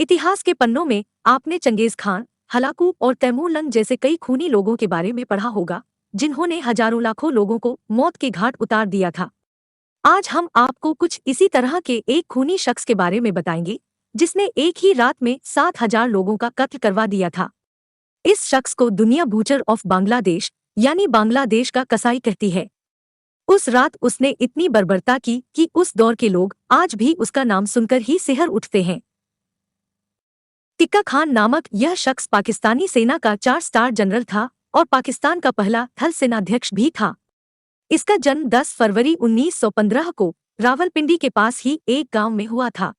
इतिहास के पन्नों में आपने चंगेज खान, हलाकू और तैमूरलंग जैसे कई खूनी लोगों के बारे में पढ़ा होगा, जिन्होंने हजारों लाखों लोगों को मौत के घाट उतार दिया था। आज हम आपको कुछ इसी तरह के एक खूनी शख्स के बारे में बताएंगे, जिसने एक ही रात में 7,000 लोगों का कत्ल करवा दिया था। इस शख्स को दुनिया बूचर ऑफ बांग्लादेश यानी बांग्लादेश का कसाई कहती है। उस रात उसने इतनी बर्बरता की कि उस दौर के लोग आज भी उसका नाम सुनकर ही सिहर उठते हैं। टिक्का खान नामक यह शख्स पाकिस्तानी सेना का 4 स्टार जनरल था और पाकिस्तान का पहला थल सेनाध्यक्ष भी था। इसका जन्म 10 फरवरी 1915 को रावलपिंडी के पास ही एक गांव में हुआ था।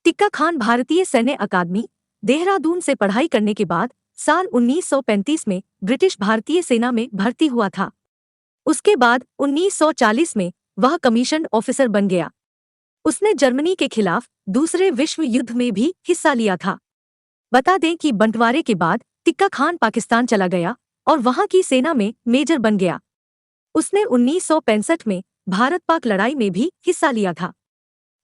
टिक्का खान भारतीय सैन्य अकादमी, देहरादून से पढ़ाई करने के बाद साल 1935 में ब्रिटिश भारतीय सेना में भर्ती हुआ था। उसके बाद 1940 में वह कमीशन ऑफिसर बन गया। उसने जर्मनी के खिलाफ दूसरे विश्व युद्ध में भी हिस्सा लिया था। बता दें कि बंटवारे के बाद टिक्का खान पाकिस्तान चला गया और वहां की सेना में मेजर बन गया। उसने 1965 में भारत पाक लड़ाई में भी हिस्सा लिया था।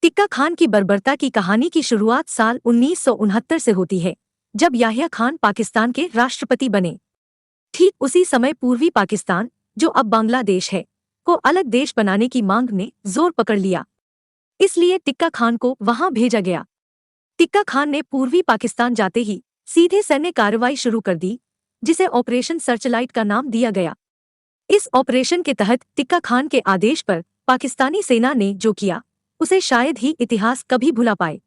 टिक्का खान की बर्बरता की कहानी की शुरुआत साल 1969 से होती है, जब याह्या खान पाकिस्तान के राष्ट्रपति बने। ठीक उसी समय पूर्वी पाकिस्तान, जो अब बांग्लादेश है, को अलग देश बनाने की मांग ने जोर पकड़ लिया। इसलिए टिक्का खान को वहां भेजा गया। टिक्का खान ने पूर्वी पाकिस्तान जाते ही सीधे सैन्य कार्रवाई शुरू कर दी, जिसे ऑपरेशन सर्चलाइट का नाम दिया गया। इस ऑपरेशन के तहत टिक्का खान के आदेश पर पाकिस्तानी सेना ने जो किया, उसे शायद ही इतिहास कभी भुला पाए।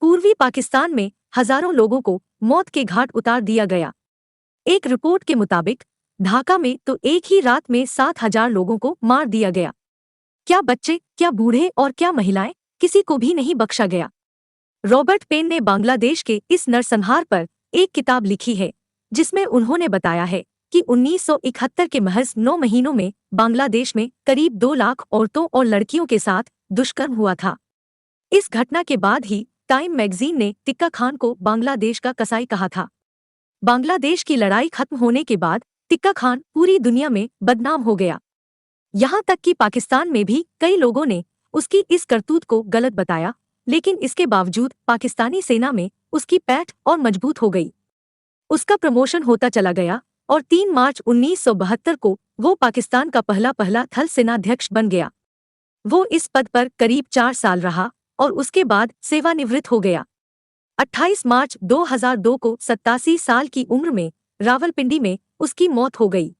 पूर्वी पाकिस्तान में हजारों लोगों को मौत के घाट उतार दिया गया। एक रिपोर्ट के मुताबिक ढाका में तो एक ही रात में 7,000 लोगों को मार दिया गया। क्या बच्चे, क्या बूढ़े और क्या महिलाएं, किसी को भी नहीं बख्शा गया। रॉबर्ट पेन ने बांग्लादेश के इस नरसंहार पर एक किताब लिखी है, जिसमें उन्होंने बताया है कि 1971 के महज 9 महीनों में बांग्लादेश में करीब 2 लाख औरतों और लड़कियों के साथ दुष्कर्म हुआ था। इस घटना के बाद ही टाइम मैगजीन ने टिक्का खान को बांग्लादेश का कसाई कहा था। बांग्लादेश की लड़ाई खत्म होने के बाद टिक्का खान पूरी दुनिया में बदनाम हो गया। यहाँ तक कि पाकिस्तान में भी कई लोगों ने उसकी इस करतूत को गलत बताया, लेकिन इसके बावजूद पाकिस्तानी सेना में उसकी पैठ और मजबूत हो गई। उसका प्रमोशन होता चला गया और 3 मार्च 1972 को वो पाकिस्तान का पहला थल सेनाध्यक्ष बन गया। वो इस पद पर करीब 4 साल रहा और उसके बाद सेवानिवृत्त हो गया। 28 मार्च 2002 को 87 साल की उम्र में रावलपिंडी में उसकी मौत हो गई।